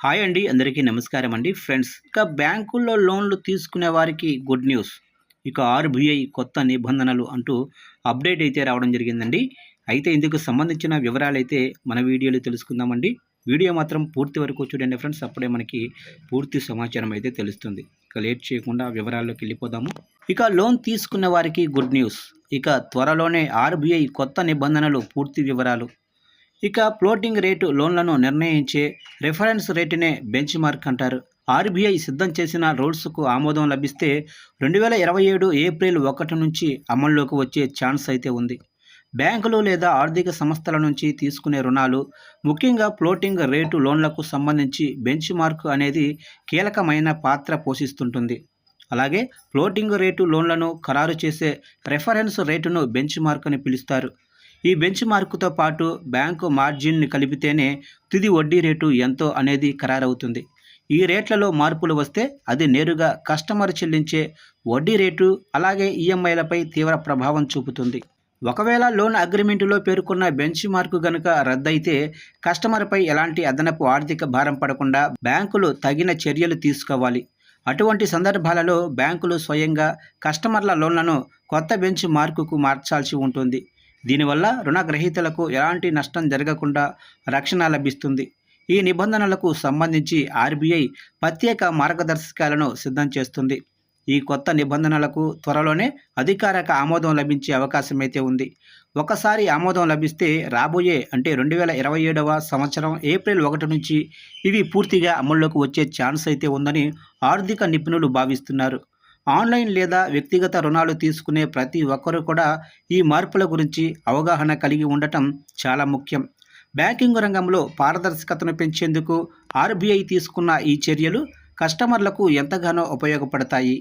Hi అండి, అందరికీ నమస్కారం అండి ఫ్రెండ్స్. ఇక బ్యాంకుల్లో లోన్లు తీసుకునే వారికి గుడ్ న్యూస్. ఇక ఆర్బీఐ కొత్త నిబంధనలు అంటూ అప్డేట్ అయితే రావడం జరిగిందండి. అయితే ఇందుకు సంబంధించిన వివరాలైతే మన వీడియోలో తెలుసుకుందామండి. వీడియో మాత్రం పూర్తి వరకు చూడండి ఫ్రెండ్స్, అప్పుడే మనకి పూర్తి సమాచారం అయితే తెలుస్తుంది. ఇక లేట్ చేయకుండా వివరాల్లోకి వెళ్ళిపోదాము. ఇక లోన్ తీసుకున్న వారికి గుడ్ న్యూస్. ఇక త్వరలోనే ఆర్బీఐ కొత్త నిబంధనలు, పూర్తి వివరాలు. ఇక ఫ్లోటింగ్ రేటు లోన్లను నిర్ణయించే రిఫరెన్స్ రేటునే బెంచ్ మార్క్ అంటారు. ఆర్బీఐ సిద్ధం చేసిన రూల్స్కు ఆమోదం లభిస్తే 2027 ఏప్రిల్ 1 నుంచి అమల్లోకి వచ్చే ఛాన్స్ అయితే ఉంది. బ్యాంకులు లేదా ఆర్థిక సంస్థల నుంచి తీసుకునే రుణాలు, ముఖ్యంగా ఫ్లోటింగ్ రేటు లోన్లకు సంబంధించి బెంచ్ మార్క్ అనేది కీలకమైన పాత్ర పోషిస్తుంటుంది. అలాగే ఫ్లోటింగ్ రేటు లోన్లను ఖరారు చేసే రెఫరెన్స్ రేటును బెంచ్ మార్క్ అని పిలుస్తారు. ఈ బెంచ్ మార్కుతో పాటు బ్యాంకు మార్జిన్ని కలిపితేనే తుది వడ్డీ రేటు ఎంతో అనేది ఖరారవుతుంది. ఈ రేట్లలో మార్పులు వస్తే అది నేరుగా కస్టమర్ చెల్లించే వడ్డీ రేటు, అలాగే ఈఎంఐలపై తీవ్ర ప్రభావం చూపుతుంది. ఒకవేళ లోన్ అగ్రిమెంటులో పేర్కొన్న బెంచ్ మార్కు గనుక రద్దయితే కస్టమర్పై ఎలాంటి అదనపు ఆర్థిక భారం పడకుండా బ్యాంకులు తగిన చర్యలు తీసుకోవాలి. అటువంటి సందర్భాలలో బ్యాంకులు స్వయంగా కస్టమర్ల లోన్లను కొత్త బెంచ్ మార్కుకు మార్చాల్సి ఉంటుంది. దీనివల్ల రుణగ్రహీతలకు ఎలాంటి నష్టం జరగకుండా రక్షణ లభిస్తుంది. ఈ నిబంధనలకు సంబంధించి ఆర్బీఐ ప్రత్యేక మార్గదర్శకాలను సిద్ధం చేస్తుంది. ఈ కొత్త నిబంధనలకు త్వరలోనే అధికారిక ఆమోదం లభించే అవకాశం అయితే ఉంది. ఒకసారి ఆమోదం లభిస్తే రాబోయే 2027వ సంవత్సరం ఏప్రిల్ 1 నుంచి ఇవి పూర్తిగా అమల్లోకి వచ్చే ఛాన్స్ అయితే ఉందని ఆర్థిక నిపుణులు భావిస్తున్నారు. ఆన్లైన్ లేదా వ్యక్తిగత రుణాలు తీసుకునే ప్రతి ఒక్కరూ కూడా ఈ మార్పుల గురించి అవగాహన కలిగి ఉండటం చాలా ముఖ్యం. బ్యాంకింగ్ రంగంలో పారదర్శకతను పెంచేందుకు ఆర్బీఐ తీసుకున్న ఈ చర్యలు కస్టమర్లకు ఎంతగానో ఉపయోగపడతాయి.